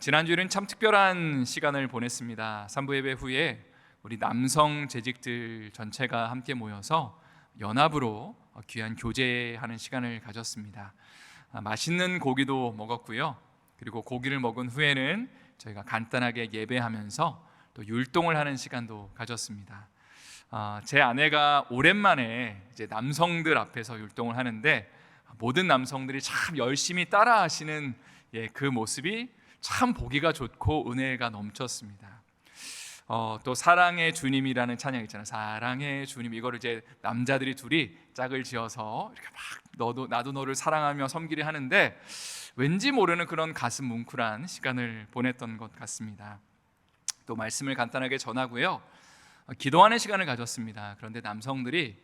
지난주에는 참 특별한 시간을 보냈습니다. 3부 예배 후에 우리 남성 재직들 전체가 함께 모여서 연합으로 귀한 교제하는 시간을 가졌습니다. 맛있는 고기도 먹었고요. 그리고 고기를 먹은 후에는 저희가 간단하게 예배하면서 또 율동을 하는 시간도 가졌습니다. 제 아내가 오랜만에 이제 남성들 앞에서 율동을 하는데 모든 남성들이 참 열심히 따라하시는 그 모습이 참 보기가 좋고 은혜가 넘쳤습니다. 또 사랑의 주님이라는 찬양 있잖아요. 사랑의 주님, 이거를 이제 남자들이 둘이 짝을 지어서 이렇게 막 나도 너를 사랑하며 섬기려 하는데 왠지 모르는 그런 가슴 뭉클한 시간을 보냈던 것 같습니다. 또 말씀을 간단하게 전하고요, 기도하는 시간을 가졌습니다. 그런데 남성들이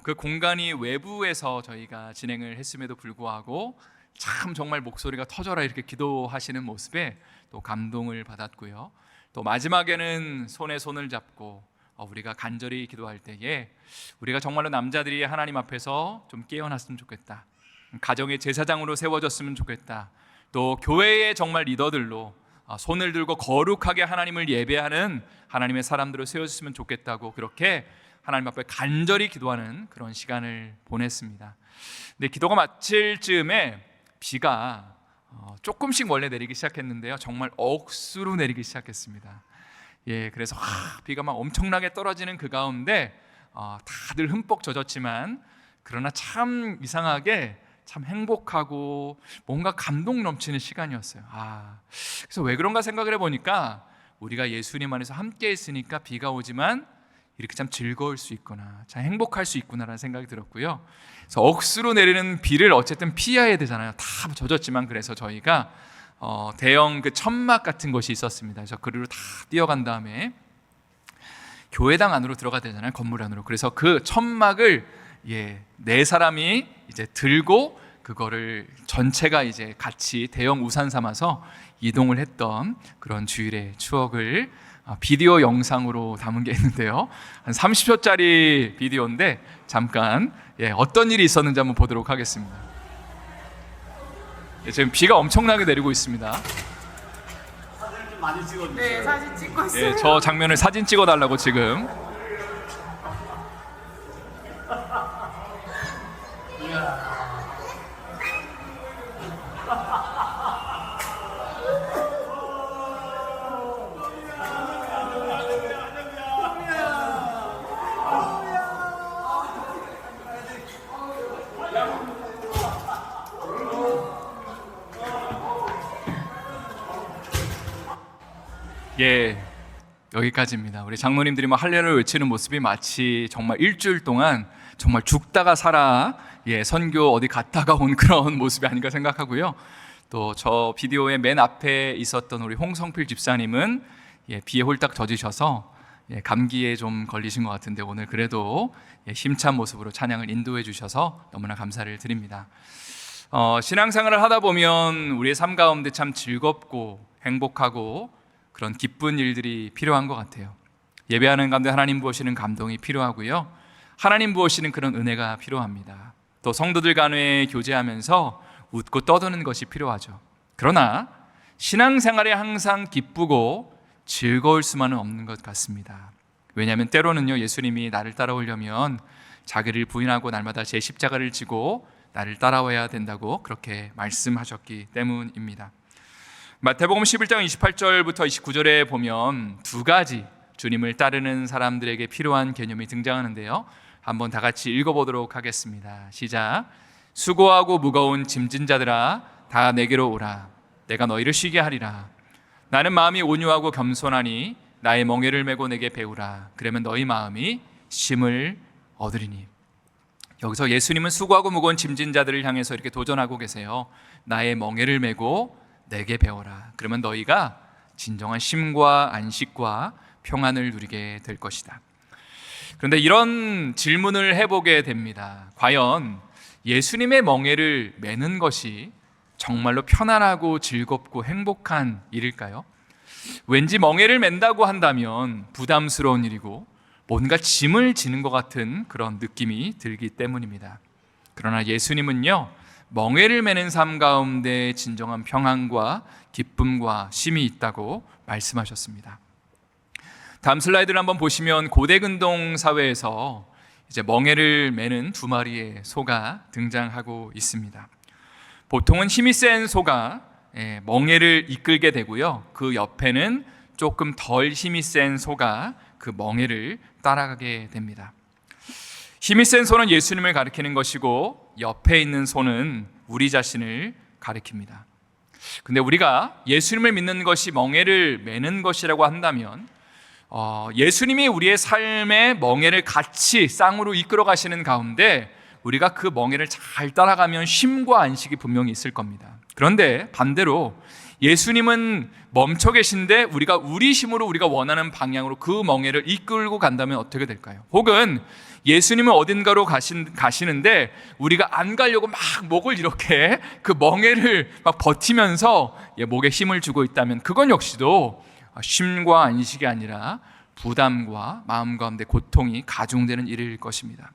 그 공간이 외부에서 저희가 진행을 했음에도 불구하고 참 정말 목소리가 터져라 이렇게 기도하시는 모습에 또 감동을 받았고요. 또 마지막에는 손에 손을 잡고 우리가 간절히 기도할 때에 우리가 정말로 남자들이 하나님 앞에서 좀 깨어났으면 좋겠다, 가정의 제사장으로 세워졌으면 좋겠다, 또 교회의 정말 리더들로 손을 들고 거룩하게 하나님을 예배하는 하나님의 사람들을 세워주시면 좋겠다고 그렇게 하나님 앞에 간절히 기도하는 그런 시간을 보냈습니다. 근데 기도가 마칠 즈음에 비가 조금씩 원래 내리기 시작했는데요, 정말 억수로 내리기 시작했습니다. 그래서 비가 막 엄청나게 떨어지는 그 가운데 다들 흠뻑 젖었지만 그러나 참 이상하게 참 행복하고 뭔가 감동 넘치는 시간이었어요. 그래서 왜 그런가 생각을 해보니까 우리가 예수님 안에서 함께 있으니까 비가 오지만 이렇게 참 즐거울 수 있구나, 참 행복할 수 있구나라는 생각이 들었고요. 그래서 억수로 내리는 비를 어쨌든 피해야 되잖아요. 다 젖었지만. 그래서 저희가 대형 그 천막 같은 것이 있었습니다. 그래서 그리로 다 뛰어간 다음에 교회당 안으로 들어가야 되잖아요, 건물 안으로. 그래서 그 천막을 네 사람이 이제 들고 그거를 전체가 이제 같이 대형 우산 삼아서 이동을 했던 그런 주일의 추억을 비디오 영상으로 담은 게 있는데요, 한 30초짜리 비디오인데 잠깐 어떤 일이 있었는지 한번 보도록 하겠습니다. 지금 비가 엄청나게 내리고 있습니다. 사진 좀 많이 찍어주세요. 네, 사진 찍고 있어요. 저 장면을 사진 찍어달라고 지금. 여기까지입니다. 우리 장로님들이 막 할렐루야 외치는 모습이 마치 정말 일주일 동안 정말 죽다가 살아 선교 어디 갔다가 온 그런 모습이 아닌가 생각하고요. 또 저 비디오의 맨 앞에 있었던 우리 홍성필 집사님은 비에 홀딱 젖으셔서 감기에 좀 걸리신 것 같은데 오늘 그래도 힘찬 모습으로 찬양을 인도해 주셔서 너무나 감사를 드립니다. 신앙생활을 하다 보면 우리의 삶 가운데 참 즐겁고 행복하고 그런 기쁜 일들이 필요한 것 같아요. 예배하는 가운데 하나님 부으시는 감동이 필요하고요, 하나님 부으시는 그런 은혜가 필요합니다. 또 성도들 간에 교제하면서 웃고 떠드는 것이 필요하죠. 그러나 신앙생활에 항상 기쁘고 즐거울 수만은 없는 것 같습니다. 왜냐하면 때로는요, 예수님이 나를 따라오려면 자기를 부인하고 날마다 제 십자가를 지고 나를 따라와야 된다고 그렇게 말씀하셨기 때문입니다. 마태복음 11장 28절부터 29절에 보면 두 가지 주님을 따르는 사람들에게 필요한 개념이 등장하는데요, 한번 다 같이 읽어보도록 하겠습니다. 시작. 수고하고 무거운 짐진 자들아 다 내게로 오라. 내가 너희를 쉬게 하리라. 나는 마음이 온유하고 겸손하니 나의 멍에를 메고 내게 배우라. 그러면 너희 마음이 쉼을 얻으리니. 여기서 예수님은 수고하고 무거운 짐진 자들을 향해서 이렇게 도전하고 계세요. 나의 멍에를 메고 내게 배워라. 그러면 너희가 진정한 쉼과 안식과 평안을 누리게 될 것이다. 그런데 이런 질문을 해보게 됩니다. 과연 예수님의 멍에를 메는 것이 정말로 편안하고 즐겁고 행복한 일일까요? 왠지 멍에를 맨다고 한다면 부담스러운 일이고 뭔가 짐을 지는 것 같은 그런 느낌이 들기 때문입니다. 그러나 예수님은요, 멍에를 매는 삶 가운데 진정한 평안과 기쁨과 쉼이 있다고 말씀하셨습니다. 다음 슬라이드를 한번 보시면 고대 근동 사회에서 이제 멍에를 매는 두 마리의 소가 등장하고 있습니다. 보통은 힘이 센 소가 멍에를 이끌게 되고요, 그 옆에는 조금 덜 힘이 센 소가 그 멍에를 따라가게 됩니다. 힘이 센 소는 예수님을 가리키는 것이고 옆에 있는 소는 우리 자신을 가리킵니다. 근데 우리가 예수님을 믿는 것이 멍에를 매는 것이라고 한다면 예수님이 우리의 삶의 멍에를 같이 쌍으로 이끌어 가시는 가운데 우리가 그 멍에를 잘 따라가면 쉼과 안식이 분명히 있을 겁니다. 그런데 반대로 예수님은 멈춰 계신데 우리가 우리 힘으로 우리가 원하는 방향으로 그 멍에를 이끌고 간다면 어떻게 될까요? 혹은 예수님은 어딘가로 가시는데 우리가 안 가려고 막 목을 이렇게 그 멍에를 막 버티면서 목에 힘을 주고 있다면 그건 역시도 쉼과 안식이 아니라 부담과 마음 가운데 고통이 가중되는 일일 것입니다.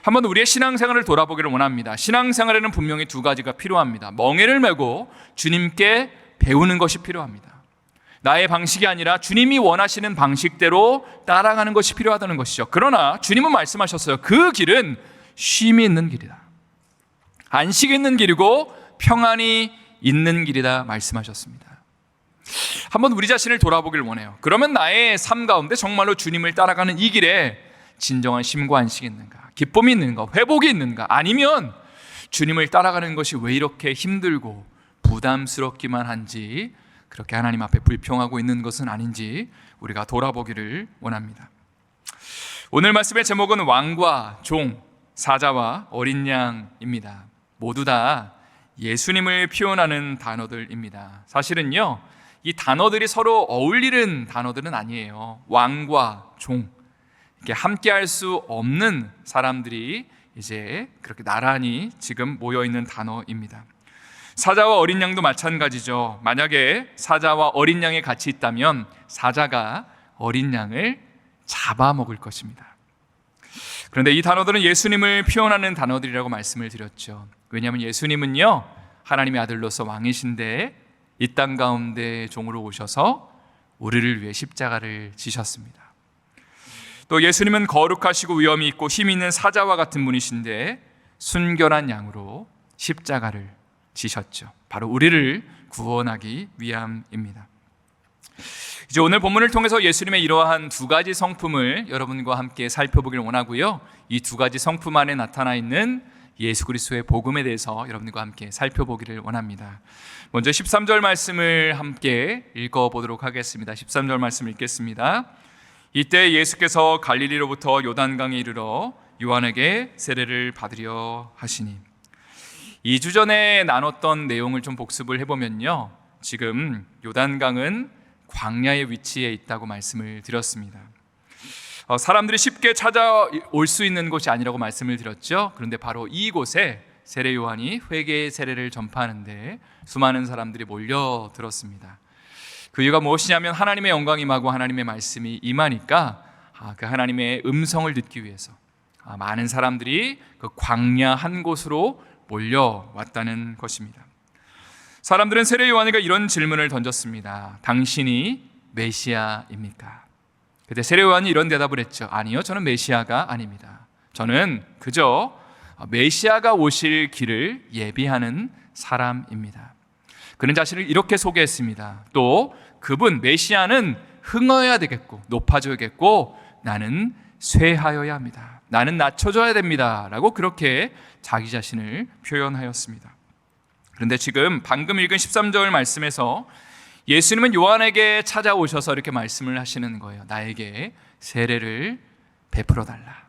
한번 우리의 신앙생활을 돌아보기를 원합니다. 신앙생활에는 분명히 두 가지가 필요합니다. 멍에를 메고 주님께 배우는 것이 필요합니다. 나의 방식이 아니라 주님이 원하시는 방식대로 따라가는 것이 필요하다는 것이죠. 그러나 주님은 말씀하셨어요. 그 길은 쉼이 있는 길이다. 안식이 있는 길이고 평안이 있는 길이다 말씀하셨습니다. 한번 우리 자신을 돌아보기를 원해요. 그러면 나의 삶 가운데 정말로 주님을 따라가는 이 길에 진정한 쉼과 안식이 있는가? 기쁨이 있는가? 회복이 있는가? 아니면 주님을 따라가는 것이 왜 이렇게 힘들고 부담스럽기만 한지, 그렇게 하나님 앞에 불평하고 있는 것은 아닌지 우리가 돌아보기를 원합니다. 오늘 말씀의 제목은 왕과 종, 사자와 어린 양입니다. 모두 다 예수님을 표현하는 단어들입니다. 사실은요, 이 단어들이 서로 어울리는 단어들은 아니에요. 왕과 종, 이렇게 함께 할 수 없는 사람들이 이제 그렇게 나란히 지금 모여 있는 단어입니다. 사자와 어린 양도 마찬가지죠. 만약에 사자와 어린 양이 같이 있다면 사자가 어린 양을 잡아먹을 것입니다. 그런데 이 단어들은 예수님을 표현하는 단어들이라고 말씀을 드렸죠. 왜냐하면 예수님은요, 하나님의 아들로서 왕이신데 이 땅 가운데 종으로 오셔서 우리를 위해 십자가를 지셨습니다. 또 예수님은 거룩하시고 위엄이 있고 힘이 있는 사자와 같은 분이신데 순결한 양으로 십자가를 지셨죠. 바로 우리를 구원하기 위함입니다. 이제 오늘 본문을 통해서 예수님의 이러한 두 가지 성품을 여러분과 함께 살펴보길 원하고요, 이 두 가지 성품 안에 나타나 있는 예수 그리스도의 복음에 대해서 여러분과 함께 살펴보기를 원합니다. 먼저 13절 말씀을 함께 읽어보도록 하겠습니다. 13절 말씀 읽겠습니다. 이때 예수께서 갈릴리로부터 요단강에 이르러 요한에게 세례를 받으려 하시니. 2주 전에 나눴던 내용을 좀 복습을 해보면요, 지금 요단강은 광야의 위치에 있다고 말씀을 드렸습니다. 사람들이 쉽게 찾아올 수 있는 곳이 아니라고 말씀을 드렸죠. 그런데 바로 이곳에 세례 요한이 회개의 세례를 전파하는데 수많은 사람들이 몰려들었습니다. 그 이유가 무엇이냐면 하나님의 영광이 임하고 하나님의 말씀이 임하니까 그 하나님의 음성을 듣기 위해서 많은 사람들이 그 광야 한 곳으로 몰려왔다는 것입니다. 사람들은 세례 요한에게 이런 질문을 던졌습니다. 당신이 메시아입니까? 그때 세례 요한이 이런 대답을 했죠. 아니요, 저는 메시아가 아닙니다. 저는 그저 메시아가 오실 길을 예비하는 사람입니다. 그는 자신을 이렇게 소개했습니다. 또 그분 메시아는 흥하여야 되겠고 높아져야겠고 나는 쇠하여야 합니다. 나는 낮춰져야 됩니다. 라고 그렇게 자기 자신을 표현하였습니다. 그런데 지금 방금 읽은 13절 말씀에서 예수님은 요한에게 찾아오셔서 이렇게 말씀을 하시는 거예요. 나에게 세례를 베풀어 달라.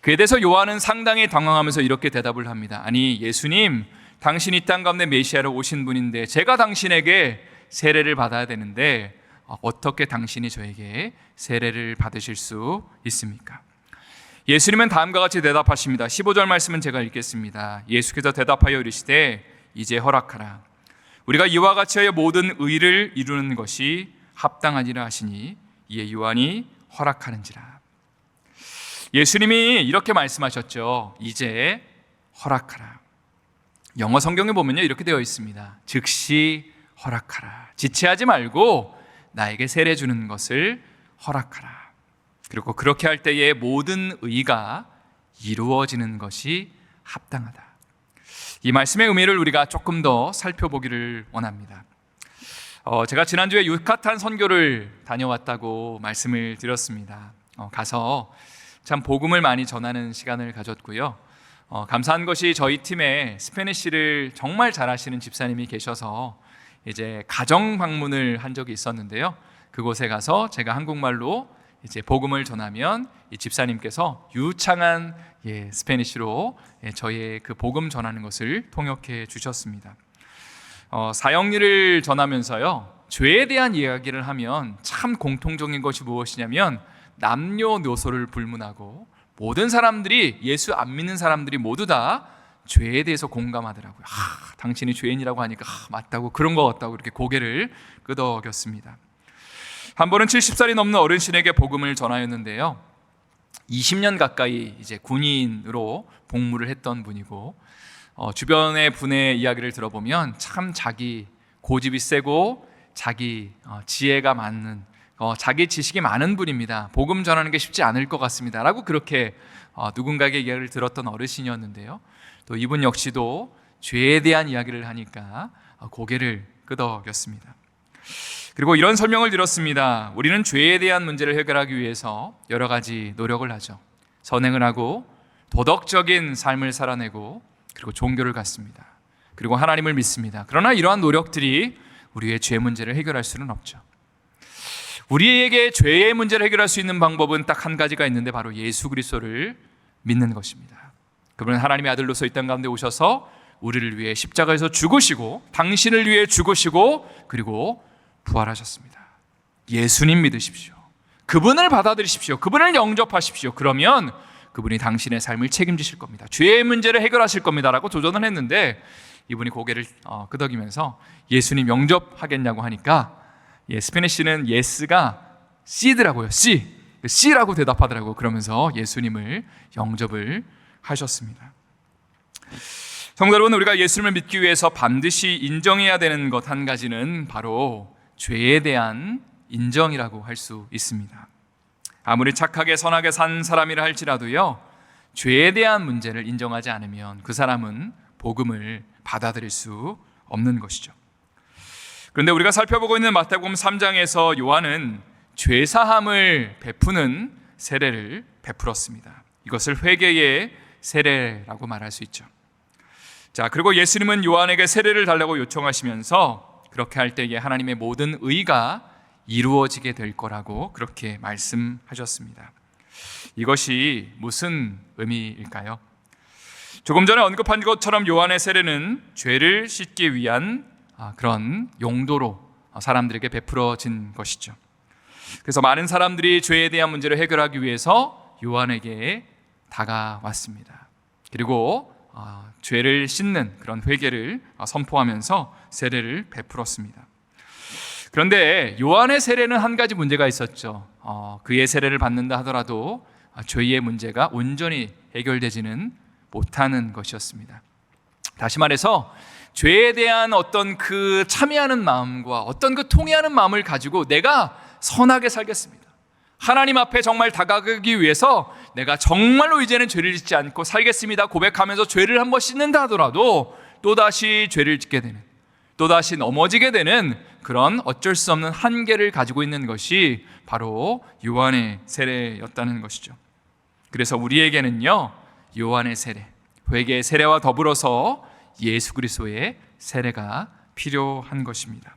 그에 대해서 요한은 상당히 당황하면서 이렇게 대답을 합니다. 아니 예수님, 당신이 이 땅 가운데 메시아로 오신 분인데 제가 당신에게 세례를 받아야 되는데 어떻게 당신이 저에게 세례를 받으실 수 있습니까? 예수님은 다음과 같이 대답하십니다. 15절 말씀은 제가 읽겠습니다. 예수께서 대답하여 이르시되 이제 허락하라. 우리가 이와 같이 하여 모든 의를 이루는 것이 합당하니라 하시니 이에 요한이 허락하는지라. 예수님이 이렇게 말씀하셨죠. 이제 허락하라. 영어 성경에 보면요, 이렇게 되어 있습니다. 즉시 허락하라. 지체하지 말고 나에게 세례 주는 것을 허락하라. 그리고 그렇게 할 때에 모든 의가 이루어지는 것이 합당하다. 이 말씀의 의미를 우리가 조금 더 살펴보기를 원합니다. 제가 지난주에 유카탄 선교를 다녀왔다고 말씀을 드렸습니다. 가서 참 복음을 많이 전하는 시간을 가졌고요. 감사한 것이 저희 팀에 스페니쉬를 정말 잘하시는 집사님이 계셔서 이제 가정 방문을 한 적이 있었는데요. 그곳에 가서 제가 한국말로 이제 복음을 전하면 이 집사님께서 유창한 스페니쉬로 저희의 그 복음 전하는 것을 통역해 주셨습니다. 사형리를 전하면서요, 죄에 대한 이야기를 하면 참 공통적인 것이 무엇이냐면 남녀노소를 불문하고 모든 사람들이, 예수 안 믿는 사람들이 모두 다 죄에 대해서 공감하더라고요. 당신이 죄인이라고 하니까 맞다고, 그런 것 같다고 이렇게 고개를 끄덕였습니다. 한 번은 70살이 넘는 어르신에게 복음을 전하였는데요, 20년 가까이 이제 군인으로 복무를 했던 분이고, 주변의 분의 이야기를 들어보면 참 자기 고집이 세고 자기 지혜가 많은, 자기 지식이 많은 분입니다. 복음 전하는 게 쉽지 않을 것 같습니다 라고 그렇게 누군가에게 이야기를 들었던 어르신이었는데요, 또 이분 역시도 죄에 대한 이야기를 하니까 고개를 끄덕였습니다. 그리고 이런 설명을 들었습니다. 우리는 죄에 대한 문제를 해결하기 위해서 여러 가지 노력을 하죠. 선행을 하고 도덕적인 삶을 살아내고 그리고 종교를 갖습니다. 그리고 하나님을 믿습니다. 그러나 이러한 노력들이 우리의 죄 문제를 해결할 수는 없죠. 우리에게 죄의 문제를 해결할 수 있는 방법은 딱 한 가지가 있는데 바로 예수 그리스도를 믿는 것입니다. 그분은 하나님의 아들로서 이 땅 가운데 오셔서 우리를 위해 십자가에서 죽으시고 당신을 위해 죽으시고 그리고 부활하셨습니다. 예수님 믿으십시오. 그분을 받아들이십시오. 그분을 영접하십시오. 그러면 그분이 당신의 삶을 책임지실 겁니다. 죄의 문제를 해결하실 겁니다 라고 도전을 했는데, 이분이 고개를 끄덕이면서 예수님 영접하겠냐고 하니까 스페니쉬는 예스가 C더라고요. C라고 대답하더라고요. 그러면서 예수님을 영접을 하셨습니다. 성도 여러분, 우리가 예수님을 믿기 위해서 반드시 인정해야 되는 것 한 가지는 바로 죄에 대한 인정이라고 할 수 있습니다. 아무리 착하게 선하게 산 사람이라 할지라도요, 죄에 대한 문제를 인정하지 않으면 그 사람은 복음을 받아들일 수 없는 것이죠. 그런데 우리가 살펴보고 있는 마태복음 3장에서 요한은 죄사함을 베푸는 세례를 베풀었습니다. 이것을 회개의 세례라고 말할 수 있죠. 자, 그리고 예수님은 요한에게 세례를 달라고 요청하시면서 그렇게 할 때에 하나님의 모든 의가 이루어지게 될 거라고 그렇게 말씀하셨습니다. 이것이 무슨 의미일까요? 조금 전에 언급한 것처럼 요한의 세례는 죄를 씻기 위한 그런 용도로 사람들에게 베풀어진 것이죠. 그래서 많은 사람들이 죄에 대한 문제를 해결하기 위해서 요한에게 다가왔습니다. 그리고 죄를 씻는 그런 회개를 선포하면서 세례를 베풀었습니다. 그런데 요한의 세례는 한 가지 문제가 있었죠. 그의 세례를 받는다 하더라도 죄의 문제가 온전히 해결되지는 못하는 것이었습니다. 다시 말해서 죄에 대한 어떤 그 참여하는 마음과 어떤 그 통회하는 마음을 가지고 내가 선하게 살겠습니다, 하나님 앞에 정말 다가가기 위해서 내가 정말로 이제는 죄를 짓지 않고 살겠습니다 고백하면서 죄를 한번 씻는다 하더라도 또다시 죄를 짓게 되는, 또다시 넘어지게 되는 그런 어쩔 수 없는 한계를 가지고 있는 것이 바로 요한의 세례였다는 것이죠. 그래서 우리에게는요, 요한의 세례, 회개의 세례와 더불어서 예수 그리스도의 세례가 필요한 것입니다.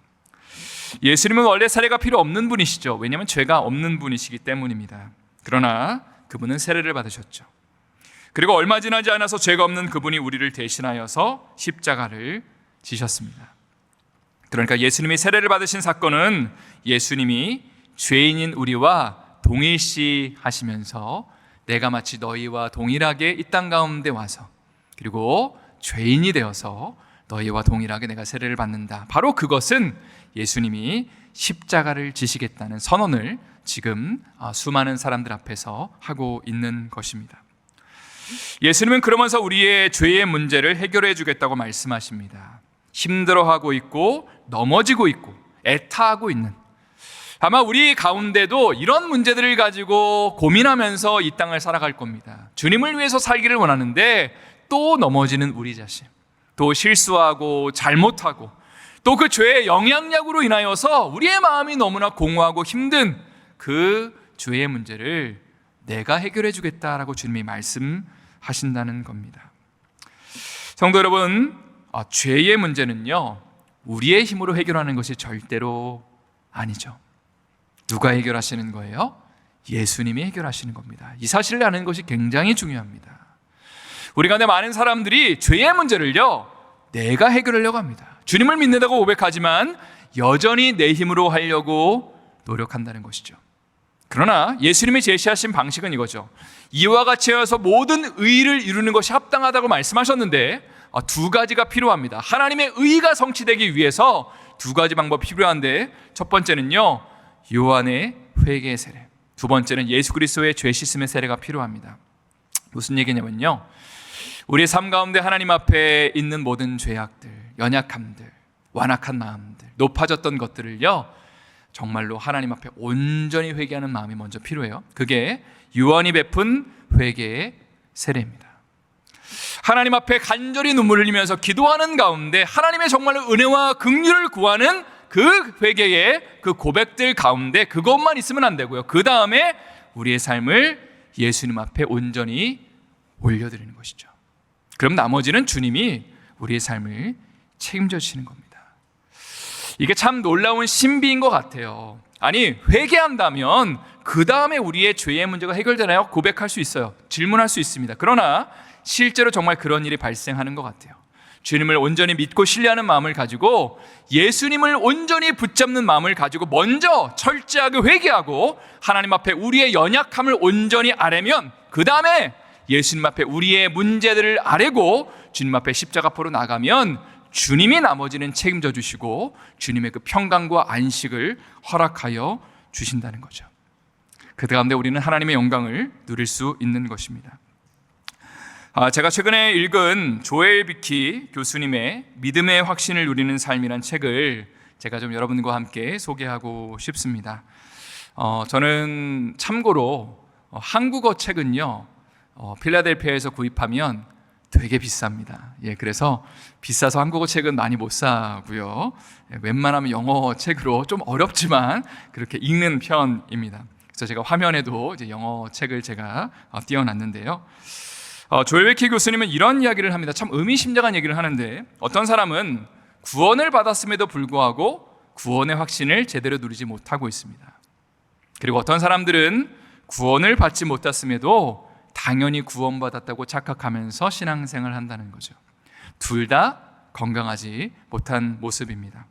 예수님은 원래 세례가 필요 없는 분이시죠. 왜냐하면 죄가 없는 분이시기 때문입니다. 그러나 그분은 세례를 받으셨죠. 그리고 얼마 지나지 않아서 죄가 없는 그분이 우리를 대신하여서 십자가를 지셨습니다. 그러니까 예수님이 세례를 받으신 사건은 예수님이 죄인인 우리와 동일시하시면서 내가 마치 너희와 동일하게 이 땅 가운데 와서 그리고 죄인이 되어서 너희와 동일하게 내가 세례를 받는다, 바로 그것은 예수님이 십자가를 지시겠다는 선언을 지금 수많은 사람들 앞에서 하고 있는 것입니다. 예수님은 그러면서 우리의 죄의 문제를 해결해 주겠다고 말씀하십니다. 힘들어하고 있고 넘어지고 있고 애타하고 있는, 아마 우리 가운데도 이런 문제들을 가지고 고민하면서 이 땅을 살아갈 겁니다. 주님을 위해서 살기를 원하는데 또 넘어지는 우리 자신, 또 실수하고 잘못하고 또 그 죄의 영향력으로 인하여서 우리의 마음이 너무나 공허하고 힘든 그 죄의 문제를 내가 해결해 주겠다라고 주님이 말씀하신다는 겁니다. 성도 여러분, 죄의 문제는요, 우리의 힘으로 해결하는 것이 절대로 아니죠. 누가 해결하시는 거예요? 예수님이 해결하시는 겁니다. 이 사실을 아는 것이 굉장히 중요합니다. 우리 가운데 많은 사람들이 죄의 문제를요, 내가 해결하려고 합니다. 주님을 믿는다고 고백하지만 여전히 내 힘으로 하려고 노력한다는 것이죠. 그러나 예수님이 제시하신 방식은 이거죠. 이와 같이 해서 모든 의를 이루는 것이 합당하다고 말씀하셨는데 두 가지가 필요합니다. 하나님의 의가 성취되기 위해서 두 가지 방법이 필요한데, 첫 번째는요, 요한의 회개의 세례, 두 번째는 예수 그리스도의 죄 씻음의 세례가 필요합니다. 무슨 얘기냐면요, 우리의 삶 가운데 하나님 앞에 있는 모든 죄악들, 연약함들, 완악한 마음들, 높아졌던 것들을요, 정말로 하나님 앞에 온전히 회개하는 마음이 먼저 필요해요. 그게 요한이 베푼 회개의 세례입니다. 하나님 앞에 간절히 눈물을 흘리면서 기도하는 가운데 하나님의 정말로 은혜와 긍휼을 구하는 그 회개의 그 고백들 가운데 그것만 있으면 안 되고요, 그 다음에 우리의 삶을 예수님 앞에 온전히 올려드리는 것이죠. 그럼 나머지는 주님이 우리의 삶을 책임져 주시는 겁니다. 이게 참 놀라운 신비인 것 같아요. 아니, 회개한다면 그 다음에 우리의 죄의 문제가 해결되나요? 고백할 수 있어요. 질문할 수 있습니다. 그러나 실제로 정말 그런 일이 발생하는 것 같아요. 주님을 온전히 믿고 신뢰하는 마음을 가지고, 예수님을 온전히 붙잡는 마음을 가지고 먼저 철저하게 회개하고 하나님 앞에 우리의 연약함을 온전히 아뢰면 그 다음에 예수님 앞에 우리의 문제들을 아뢰고 주님 앞에 십자가 앞으로 나가면 주님이 나머지는 책임져 주시고 주님의 그 평강과 안식을 허락하여 주신다는 거죠. 그 가운데 우리는 하나님의 영광을 누릴 수 있는 것입니다. 제가 최근에 읽은 조엘 비키 교수님의 믿음의 확신을 누리는 삶이란 책을 제가 좀 여러분과 함께 소개하고 싶습니다. 저는 참고로 한국어 책은요, 필라델피아에서 구입하면 되게 비쌉니다. 그래서 비싸서 한국어 책은 많이 못 사고요. 웬만하면 영어 책으로 좀 어렵지만 그렇게 읽는 편입니다. 그래서 제가 화면에도 이제 영어 책을 제가 띄워놨는데요. 조엘 비키 교수님은 이런 이야기를 합니다. 참 의미심장한 얘기를 하는데, 어떤 사람은 구원을 받았음에도 불구하고 구원의 확신을 제대로 누리지 못하고 있습니다. 그리고 어떤 사람들은 구원을 받지 못했음에도 당연히 구원받았다고 착각하면서 신앙생활을 한다는 거죠. 둘 다 건강하지 못한 모습입니다.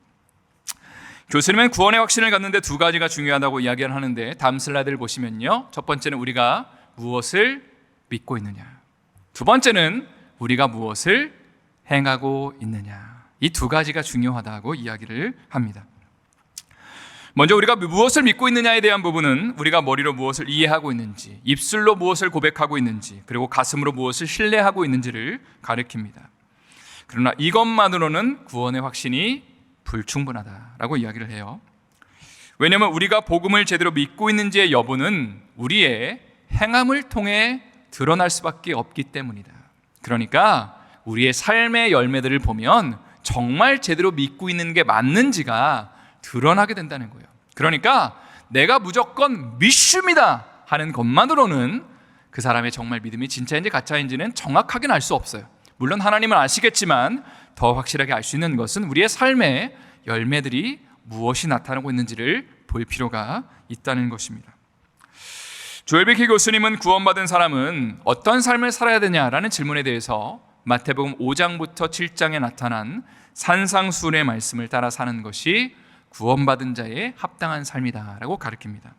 교수님은 구원의 확신을 갖는데 두 가지가 중요하다고 이야기를 하는데, 다음 슬라이드를 보시면요, 첫 번째는 우리가 무엇을 믿고 있느냐, 두 번째는 우리가 무엇을 행하고 있느냐, 이 두 가지가 중요하다고 이야기를 합니다. 먼저 우리가 무엇을 믿고 있느냐에 대한 부분은 우리가 머리로 무엇을 이해하고 있는지, 입술로 무엇을 고백하고 있는지, 그리고 가슴으로 무엇을 신뢰하고 있는지를 가리킵니다. 그러나 이것만으로는 구원의 확신이 불충분하다라고 이야기를 해요. 왜냐하면 우리가 복음을 제대로 믿고 있는지의 여부는 우리의 행함을 통해 드러날 수밖에 없기 때문이다. 그러니까 우리의 삶의 열매들을 보면 정말 제대로 믿고 있는 게 맞는지가 드러나게 된다는 거예요. 그러니까 내가 무조건 믿습니다 하는 것만으로는 그 사람의 정말 믿음이 진짜인지 가짜인지는 정확하게는 알 수 없어요. 물론 하나님은 아시겠지만 더 확실하게 알 수 있는 것은 우리의 삶의 열매들이 무엇이 나타나고 있는지를 볼 필요가 있다는 것입니다. 조엘 비키 교수님은 구원받은 사람은 어떤 삶을 살아야 되냐라는 질문에 대해서 마태복음 5장부터 7장에 나타난 산상수훈의 말씀을 따라 사는 것이 구원받은 자의 합당한 삶이다라고 가르칩니다.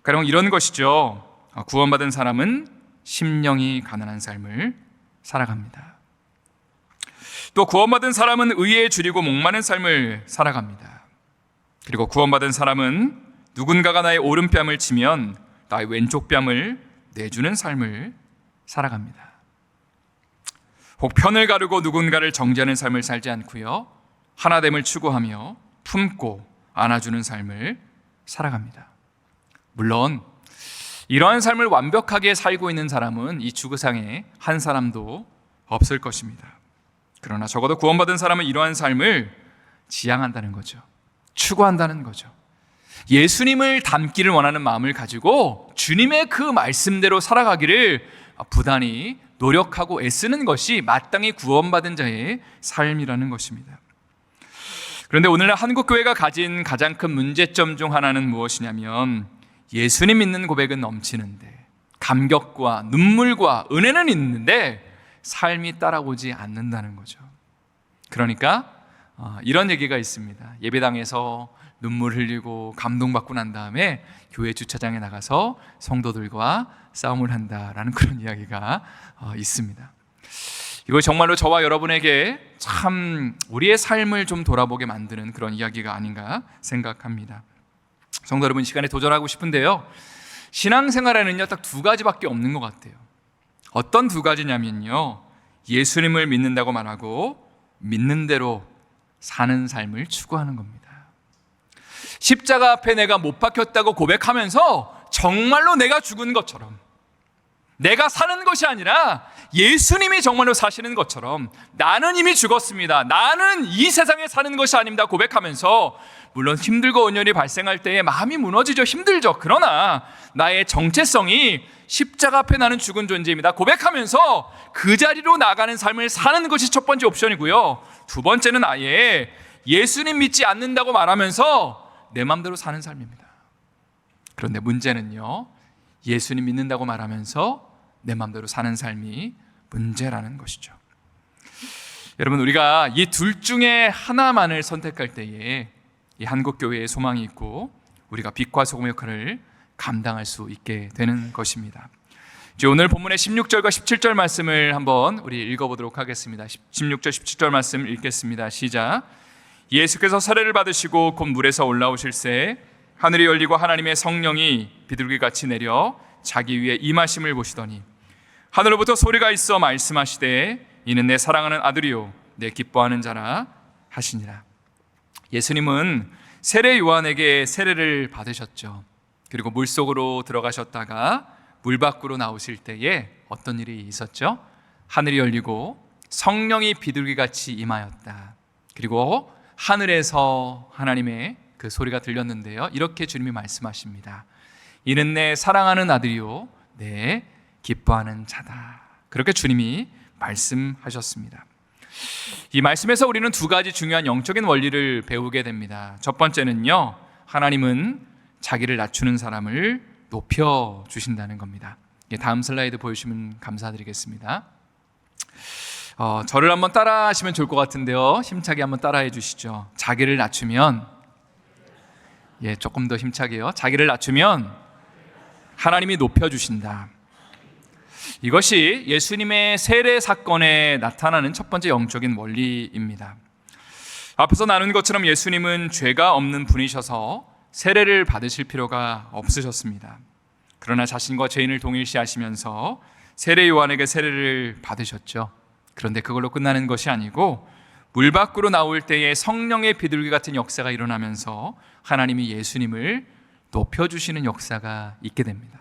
가령 이런 것이죠. 구원받은 사람은 심령이 가난한 삶을 살아갑니다. 또 구원받은 사람은 의에 줄이고 목마른 삶을 살아갑니다. 그리고 구원받은 사람은 누군가가 나의 오른뺨을 치면 나의 왼쪽 뺨을 내주는 삶을 살아갑니다. 혹 편을 가르고 누군가를 정죄하는 삶을 살지 않고요, 하나됨을 추구하며 품고 안아주는 삶을 살아갑니다. 물론 이러한 삶을 완벽하게 살고 있는 사람은 이 지구상에 한 사람도 없을 것입니다. 그러나 적어도 구원받은 사람은 이러한 삶을 지향한다는 거죠. 추구한다는 거죠. 예수님을 닮기를 원하는 마음을 가지고 주님의 그 말씀대로 살아가기를 부단히 노력하고 애쓰는 것이 마땅히 구원받은 자의 삶이라는 것입니다. 그런데 오늘날 한국교회가 가진 가장 큰 문제점 중 하나는 무엇이냐면, 예수님 믿는 고백은 넘치는데 감격과 눈물과 은혜는 있는데 삶이 따라오지 않는다는 거죠. 그러니까 이런 얘기가 있습니다. 예배당에서 눈물 흘리고 감동받고 난 다음에 교회 주차장에 나가서 성도들과 싸움을 한다라는 그런 이야기가 있습니다. 이거 정말로 저와 여러분에게 참 우리의 삶을 좀 돌아보게 만드는 그런 이야기가 아닌가 생각합니다. 성도 여러분, 이 시간에 도전하고 싶은데요, 신앙생활에는요 딱 두 가지밖에 없는 것 같아요. 어떤 두 가지냐면요, 예수님을 믿는다고 말하고 믿는 대로 사는 삶을 추구하는 겁니다. 십자가 앞에 내가 못 박혔다고 고백하면서 정말로 내가 죽은 것처럼, 내가 사는 것이 아니라 예수님이 정말로 사시는 것처럼 나는 이미 죽었습니다, 나는 이 세상에 사는 것이 아닙니다 고백하면서, 물론 힘들고 온열이 발생할 때에 마음이 무너지죠. 힘들죠. 그러나 나의 정체성이 십자가 앞에 나는 죽은 존재입니다 고백하면서 그 자리로 나가는 삶을 사는 것이 첫 번째 옵션이고요, 두 번째는 아예 예수님 믿지 않는다고 말하면서 내 마음대로 사는 삶입니다. 그런데 문제는요, 예수님 믿는다고 말하면서 내 마음대로 사는 삶이 문제라는 것이죠. 여러분, 우리가 이 둘 중에 하나만을 선택할 때에 이 한국교회의 소망이 있고 우리가 빛과 소금의 역할을 감당할 수 있게 되는 것입니다. 이제 오늘 본문의 16절과 17절 말씀을 한번 우리 읽어보도록 하겠습니다. 16절 17절 말씀 읽겠습니다. 시작. 예수께서 세례를 받으시고 곧 물에서 올라오실새 하늘이 열리고 하나님의 성령이 비둘기같이 내려 자기 위에 임하심을 보시더니 하늘로부터 소리가 있어 말씀하시되 이는 내 사랑하는 아들이요 내 기뻐하는 자라 하시니라. 예수님은 세례 요한에게 세례를 받으셨죠. 그리고 물속으로 들어가셨다가 물 밖으로 나오실 때에 어떤 일이 있었죠? 하늘이 열리고 성령이 비둘기같이 임하였다. 그리고 하늘에서 하나님의 그 소리가 들렸는데요, 이렇게 주님이 말씀하십니다. 이는 내 사랑하는 아들이요 내 기뻐하는 자다. 그렇게 주님이 말씀하셨습니다. 이 말씀에서 우리는 두 가지 중요한 영적인 원리를 배우게 됩니다. 첫 번째는요, 하나님은 자기를 낮추는 사람을 높여주신다는 겁니다. 다음 슬라이드 보여주시면 감사드리겠습니다. 저를 한번 따라 하시면 좋을 것 같은데요, 힘차게 한번 따라해 주시죠. 자기를 낮추면, 조금 더 힘차게요. 자기를 낮추면 하나님이 높여주신다. 이것이 예수님의 세례 사건에 나타나는 첫 번째 영적인 원리입니다. 앞에서 나눈 것처럼 예수님은 죄가 없는 분이셔서 세례를 받으실 필요가 없으셨습니다. 그러나 자신과 죄인을 동일시하시면서 세례 요한에게 세례를 받으셨죠. 그런데 그걸로 끝나는 것이 아니고 물 밖으로 나올 때에 성령의 비둘기 같은 역사가 일어나면서 하나님이 예수님을 높여주시는 역사가 있게 됩니다.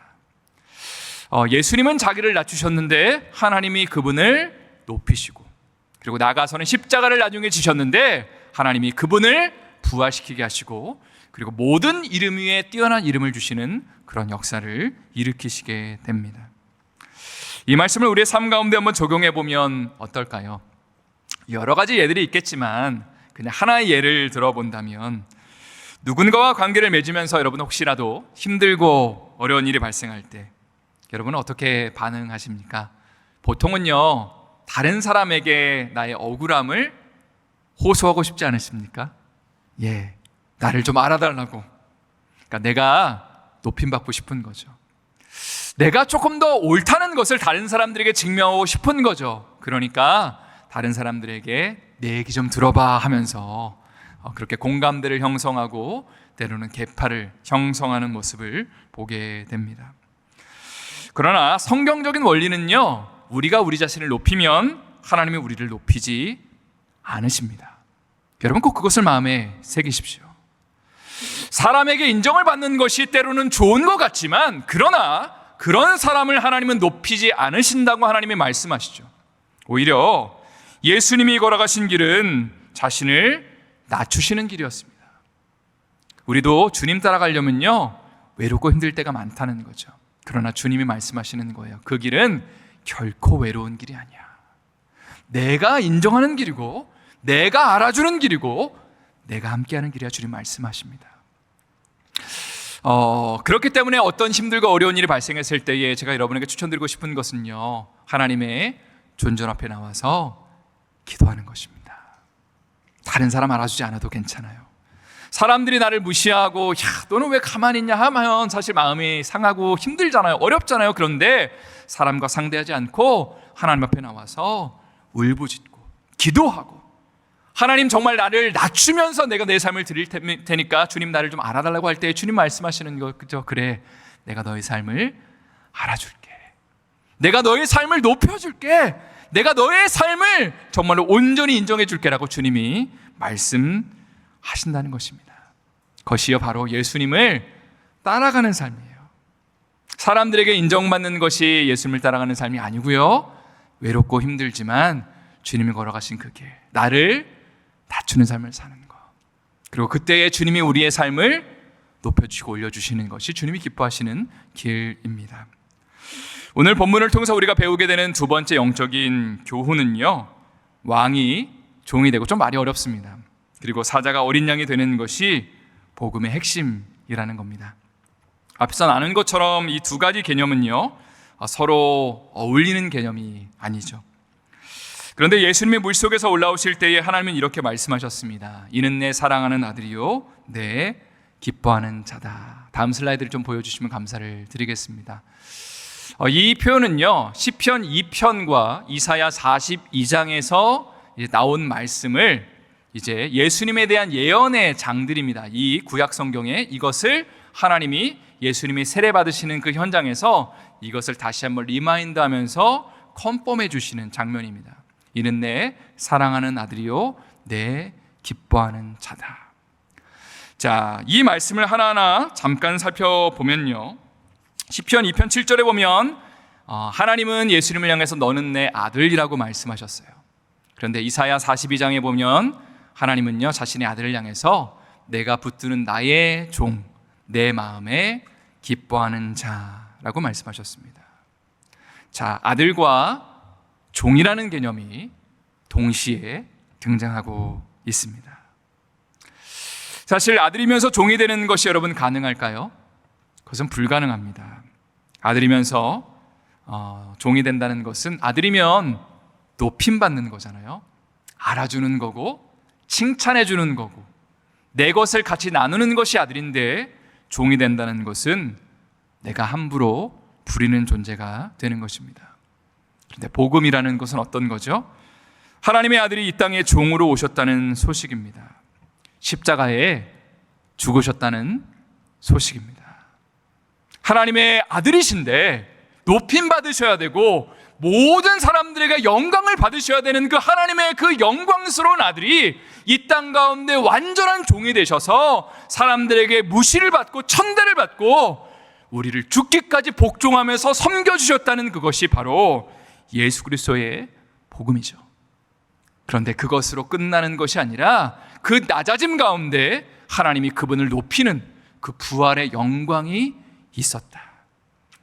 예수님은 자기를 낮추셨는데 하나님이 그분을 높이시고, 그리고 나가서는 십자가를 나중에 지셨는데 하나님이 그분을 부활시키게 하시고, 그리고 모든 이름 위에 뛰어난 이름을 주시는 그런 역사를 일으키시게 됩니다. 이 말씀을 우리의 삶 가운데 한번 적용해 보면 어떨까요? 여러 가지 예들이 있겠지만 그냥 하나의 예를 들어본다면, 누군가와 관계를 맺으면서 여러분 혹시라도 힘들고 어려운 일이 발생할 때 여러분은 어떻게 반응하십니까? 보통은요, 다른 사람에게 나의 억울함을 호소하고 싶지 않으십니까? 나를 좀 알아달라고. 그러니까 내가 높임받고 싶은 거죠. 내가 조금 더 옳다는 것을 다른 사람들에게 증명하고 싶은 거죠. 그러니까 다른 사람들에게 내 얘기 좀 들어봐 하면서 그렇게 공감대를 형성하고 때로는 계파를 형성하는 모습을 보게 됩니다. 그러나 성경적인 원리는요, 우리가 우리 자신을 높이면 하나님이 우리를 높이지 않으십니다. 여러분 꼭 그것을 마음에 새기십시오. 사람에게 인정을 받는 것이 때로는 좋은 것 같지만, 그러나 그런 사람을 하나님은 높이지 않으신다고 하나님이 말씀하시죠. 오히려 예수님이 걸어가신 길은 자신을 낮추시는 길이었습니다. 우리도 주님 따라가려면요, 외롭고 힘들 때가 많다는 거죠. 그러나 주님이 말씀하시는 거예요. 그 길은 결코 외로운 길이 아니야. 내가 인정하는 길이고, 내가 알아주는 길이고, 내가 함께하는 길이야. 주님 말씀하십니다. 그렇기 때문에 어떤 힘들고 어려운 일이 발생했을 때에 제가 여러분에게 추천드리고 싶은 것은요, 하나님의 존전 앞에 나와서 기도하는 것입니다. 다른 사람 알아주지 않아도 괜찮아요. 사람들이 나를 무시하고, 야, 너는 왜 가만히 있냐 하면 사실 마음이 상하고 힘들잖아요. 어렵잖아요. 그런데 사람과 상대하지 않고 하나님 앞에 나와서 울부짖고 기도하고, 하나님 정말 나를 낮추면서 내가 내 삶을 드릴 테니까 주님 나를 좀 알아달라고 할 때 주님 말씀하시는 거, 그죠? 그래, 내가 너의 삶을 알아줄게. 내가 너의 삶을 높여줄게. 내가 너의 삶을 정말로 온전히 인정해 줄게라고 주님이 말씀하신다는 것입니다. 그것이요 바로 예수님을 따라가는 삶이에요. 사람들에게 인정받는 것이 예수님을 따라가는 삶이 아니고요, 외롭고 힘들지만 주님이 걸어가신 그 길, 나를 낮추는 삶을 사는 것, 그리고 그때에 주님이 우리의 삶을 높여주시고 올려주시는 것이 주님이 기뻐하시는 길입니다. 오늘 본문을 통해서 우리가 배우게 되는 두 번째 영적인 교훈은요, 왕이 종이 되고, 좀 말이 어렵습니다. 그리고 사자가 어린 양이 되는 것이 복음의 핵심이라는 겁니다. 앞서 나눈 것처럼 이 두 가지 개념은요, 서로 어울리는 개념이 아니죠. 그런데 예수님의 물속에서 올라오실 때에 하나님은 이렇게 말씀하셨습니다. 이는 내 사랑하는 아들이요 내 기뻐하는 자다. 다음 슬라이드를 좀 보여주시면 감사를 드리겠습니다. 이 표현은요, 시편 2편과 이사야 42장에서 나온 말씀을 이제 예수님에 대한 예언의 장들입니다. 이 구약 성경에 이것을 하나님이 예수님이 세례 받으시는 그 현장에서 이것을 다시 한번 리마인드하면서 컨펌해 주시는 장면입니다. 이는 내 사랑하는 아들이요 내 기뻐하는 자다. 자, 이 말씀을 하나하나 잠깐 살펴보면요, 시편 2편 7절에 보면 하나님은 예수님을 향해서 너는 내 아들이라고 말씀하셨어요. 그런데 이사야 42장에 보면 하나님은요, 자신의 아들을 향해서 내가 붙드는 나의 종, 내 마음에 기뻐하는 자라고 말씀하셨습니다. 자, 아들과 종이라는 개념이 동시에 등장하고 있습니다. 사실 아들이면서 종이 되는 것이 여러분 가능할까요? 그것은 불가능합니다. 아들이면서 종이 된다는 것은, 아들이면 높임받는 거잖아요. 알아주는 거고 칭찬해 주는 거고 내 것을 같이 나누는 것이 아들인데, 종이 된다는 것은 내가 함부로 부리는 존재가 되는 것입니다. 그런데 복음이라는 것은 어떤 거죠? 하나님의 아들이 이 땅에 종으로 오셨다는 소식입니다. 십자가에 죽으셨다는 소식입니다. 하나님의 아들이신데 높임 받으셔야 되고 모든 사람들에게 영광을 받으셔야 되는 그 하나님의 그 영광스러운 아들이 이 땅 가운데 완전한 종이 되셔서 사람들에게 무시를 받고 천대를 받고 우리를 죽기까지 복종하면서 섬겨주셨다는 그것이 바로 예수 그리스도의 복음이죠. 그런데 그것으로 끝나는 것이 아니라 그 낮아짐 가운데 하나님이 그분을 높이는 그 부활의 영광이 있었다.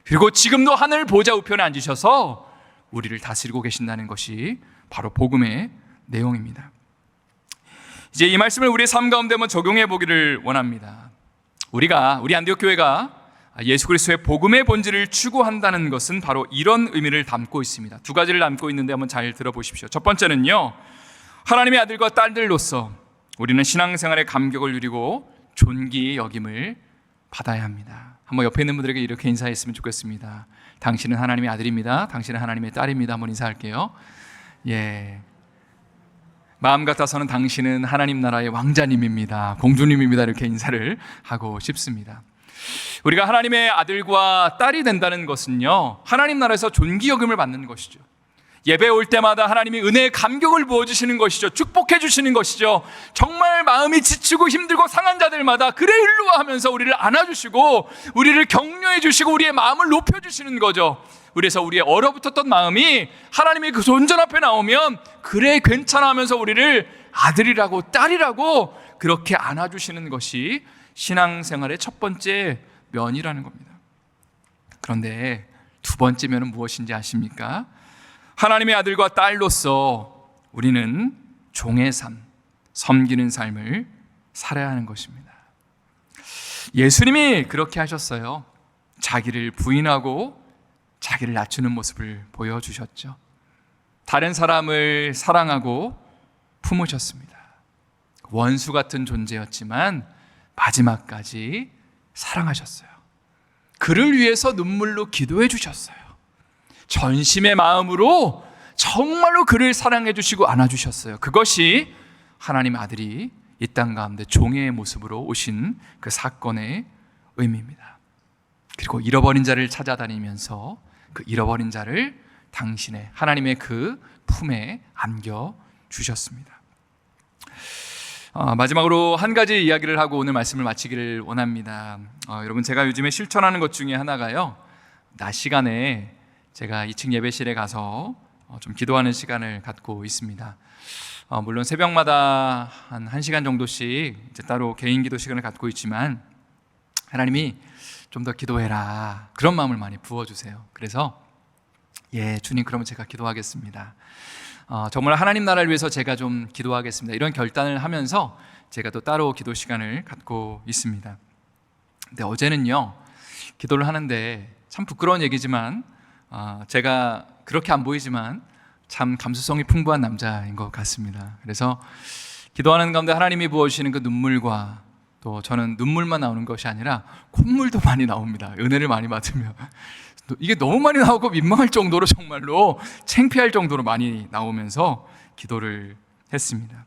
그리고 지금도 하늘 보좌 우편에 앉으셔서 우리를 다스리고 계신다는 것이 바로 복음의 내용입니다. 이제 이 말씀을 우리의 삶 가운데 한번 적용해 보기를 원합니다. 우리 안디옥 교회가 예수 그리스도의 복음의 본질을 추구한다는 것은 바로 이런 의미를 담고 있습니다. 두 가지를 담고 있는데 한번 잘 들어보십시오. 첫 번째는요, 하나님의 아들과 딸들로서 우리는 신앙생활의 감격을 누리고 존귀의 여김을 받아야 합니다. 한번 옆에 있는 분들에게 이렇게 인사했으면 좋겠습니다. 당신은 하나님의 아들입니다. 당신은 하나님의 딸입니다. 한번 인사할게요. 예. 마음 같아서는 당신은 하나님 나라의 왕자님입니다, 공주님입니다, 이렇게 인사를 하고 싶습니다. 우리가 하나님의 아들과 딸이 된다는 것은요, 하나님 나라에서 존귀 여김을 받는 것이죠. 예배 올 때마다 하나님이 은혜의 감격을 부어주시는 것이죠. 축복해 주시는 것이죠. 정말 마음이 지치고 힘들고 상한 자들마다 그래 일로와 하면서 우리를 안아주시고 우리를 격려해 주시고 우리의 마음을 높여주시는 거죠. 그래서 우리의 얼어붙었던 마음이 하나님의 그 손전 앞에 나오면 그래 괜찮아 하면서 우리를 아들이라고 딸이라고 그렇게 안아주시는 것이 신앙생활의 첫 번째 면이라는 겁니다. 그런데 두 번째 면은 무엇인지 아십니까? 하나님의 아들과 딸로서 우리는 종의 삶, 섬기는 삶을 살아야 하는 것입니다. 예수님이 그렇게 하셨어요. 자기를 부인하고 자기를 낮추는 모습을 보여주셨죠. 다른 사람을 사랑하고 품으셨습니다. 원수 같은 존재였지만 마지막까지 사랑하셨어요. 그를 위해서 눈물로 기도해 주셨어요. 전심의 마음으로 정말로 그를 사랑해 주시고 안아주셨어요. 그것이 하나님의 아들이 이 땅 가운데 종의 모습으로 오신 그 사건의 의미입니다. 그리고 잃어버린 자를 찾아다니면서 그 잃어버린 자를 당신의 하나님의 그 품에 안겨주셨습니다. 마지막으로 한 가지 이야기를 하고 오늘 말씀을 마치기를 원합니다. 여러분, 제가 요즘에 실천하는 것 중에 하나가요, 낮 시간에 제가 2층 예배실에 가서 좀 기도하는 시간을 갖고 있습니다. 물론 새벽마다 한 1시간 정도씩 이제 따로 개인 기도 시간을 갖고 있지만 하나님이 좀 더 기도해라 그런 마음을 많이 부어주세요. 그래서 주님, 그러면 제가 기도하겠습니다. 정말 하나님 나라를 위해서 제가 좀 기도하겠습니다, 이런 결단을 하면서 제가 또 따로 기도 시간을 갖고 있습니다. 근데 어제는요, 기도를 하는데 참 부끄러운 얘기지만 제가 그렇게 안 보이지만 참 감수성이 풍부한 남자인 것 같습니다. 그래서 기도하는 가운데 하나님이 부어주시는 그 눈물과 또 저는 눈물만 나오는 것이 아니라 콧물도 많이 나옵니다. 은혜를 많이 받으면 이게 너무 많이 나오고 민망할 정도로, 정말로 창피할 정도로 많이 나오면서 기도를 했습니다.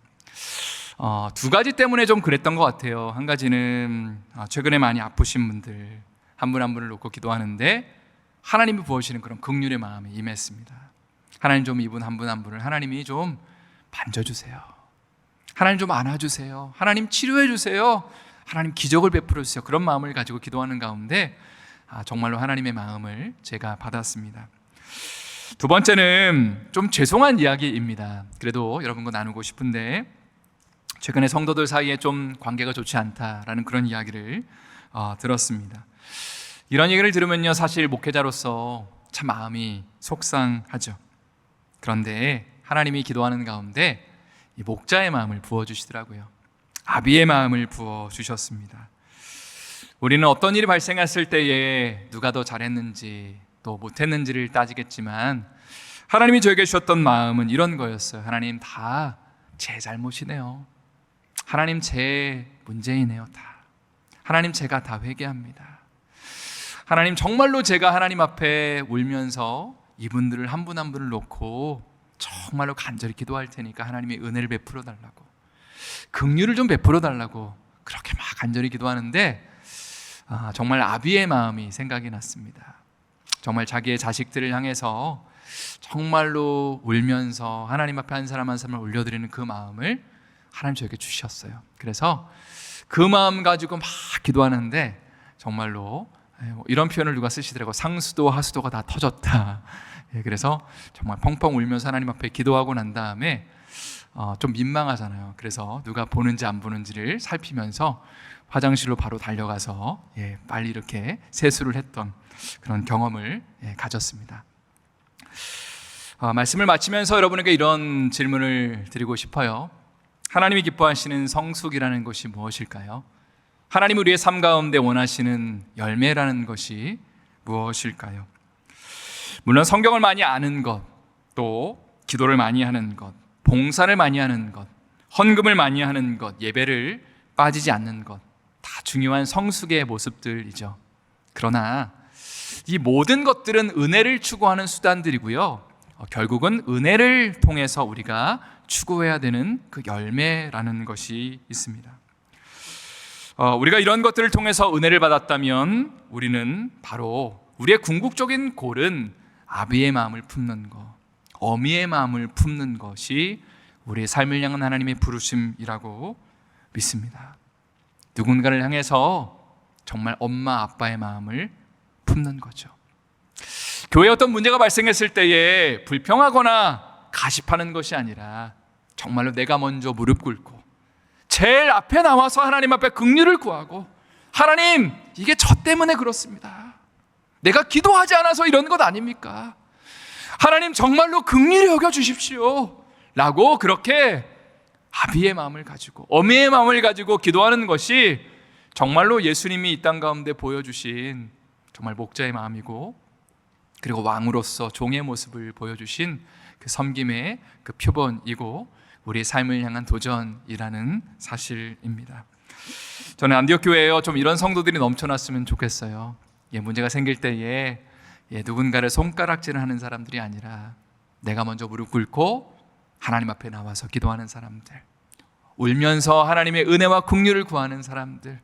두 가지 때문에 좀 그랬던 것 같아요. 한 가지는 최근에 많이 아프신 분들 한 분 한 분을 놓고 기도하는데 하나님이 부어주시는 그런 긍휼의 마음이 임했습니다. 하나님, 좀 이분 한 분 한 분을 하나님이 좀 만져주세요. 하나님 좀 안아주세요. 하나님 치료해주세요. 하나님 기적을 베풀어주세요. 그런 마음을 가지고 기도하는 가운데 정말로 하나님의 마음을 제가 받았습니다. 두 번째는 좀 죄송한 이야기입니다. 그래도 여러분과 나누고 싶은데, 최근에 성도들 사이에 좀 관계가 좋지 않다라는 그런 이야기를 들었습니다. 이런 얘기를 들으면요, 사실 목회자로서 참 마음이 속상하죠. 그런데 하나님이 기도하는 가운데 이 목자의 마음을 부어주시더라고요. 아비의 마음을 부어주셨습니다. 우리는 어떤 일이 발생했을 때에 누가 더 잘했는지 또 못했는지를 따지겠지만 하나님이 저에게 주셨던 마음은 이런 거였어요. 하나님, 다 제 잘못이네요. 하나님, 제 문제이네요. 다. 하나님, 제가 다 회개합니다. 하나님, 정말로 제가 하나님 앞에 울면서 이분들을 한 분 한 분을 놓고 정말로 간절히 기도할 테니까 하나님이 은혜를 베풀어 달라고, 긍휼을 좀 베풀어 달라고 그렇게 막 간절히 기도하는데 정말 아비의 마음이 생각이 났습니다. 정말 자기의 자식들을 향해서 정말로 울면서 하나님 앞에 한 사람 한 사람을 올려드리는 그 마음을 하나님 저에게 주셨어요. 그래서 그 마음 가지고 막 기도하는데 정말로 이런 표현을 누가 쓰시더라고요. 상수도 하수도가 다 터졌다. 그래서 정말 펑펑 울면서 하나님 앞에 기도하고 난 다음에 좀 민망하잖아요. 그래서 누가 보는지 안 보는지를 살피면서 화장실로 바로 달려가서 빨리 이렇게 세수를 했던 그런 경험을 가졌습니다. 말씀을 마치면서 여러분에게 이런 질문을 드리고 싶어요. 하나님이 기뻐하시는 성숙이라는 것이 무엇일까요? 하나님 우리의 삶 가운데 원하시는 열매라는 것이 무엇일까요? 물론 성경을 많이 아는 것, 또 기도를 많이 하는 것, 봉사를 많이 하는 것, 헌금을 많이 하는 것, 예배를 빠지지 않는 것, 다 중요한 성숙의 모습들이죠. 그러나 이 모든 것들은 은혜를 추구하는 수단들이고요, 결국은 은혜를 통해서 우리가 추구해야 되는 그 열매라는 것이 있습니다. 우리가 이런 것들을 통해서 은혜를 받았다면 우리는 바로 우리의 궁극적인 골은 아비의 마음을 품는 것, 어미의 마음을 품는 것이 우리의 삶을 향한 하나님의 부르심이라고 믿습니다. 누군가를 향해서 정말 엄마 아빠의 마음을 품는 거죠. 교회에 어떤 문제가 발생했을 때에 불평하거나 가십하는 것이 아니라 정말로 내가 먼저 무릎 꿇고 제일 앞에 나와서 하나님 앞에 긍휼을 구하고, 하나님, 이게 저 때문에 그렇습니다. 내가 기도하지 않아서 이런 것 아닙니까? 하나님, 정말로 긍휼히 여겨 주십시오 라고 그렇게 아비의 마음을 가지고 어미의 마음을 가지고 기도하는 것이 정말로 예수님이 이 땅 가운데 보여주신 정말 목자의 마음이고, 그리고 왕으로서 종의 모습을 보여주신 그 섬김의 그 표본이고 우리의 삶을 향한 도전이라는 사실입니다. 저는 안디옥 교회에 좀 이런 성도들이 넘쳐났으면 좋겠어요. 문제가 생길 때에 누군가를 손가락질을 하는 사람들이 아니라 내가 먼저 무릎 꿇고 하나님 앞에 나와서 기도하는 사람들, 울면서 하나님의 은혜와 긍휼을 구하는 사람들,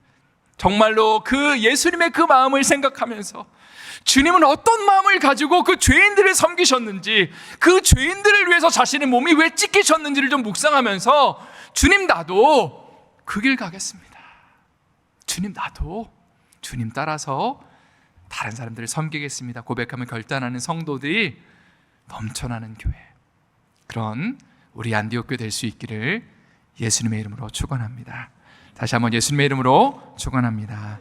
정말로 그 예수님의 그 마음을 생각하면서 주님은 어떤 마음을 가지고 그 죄인들을 섬기셨는지, 그 죄인들을 위해서 자신의 몸이 왜 찢기셨는지를 좀 묵상하면서 주님, 나도 그 길 가겠습니다. 주님, 나도 주님 따라서 다른 사람들을 섬기겠습니다 고백하며 결단하는 성도들이 넘쳐나는 교회, 그런 우리 안디옥 교회 될 수 있기를 예수님의 이름으로 축원합니다. 다시 한번 예수님의 이름으로 축원합니다.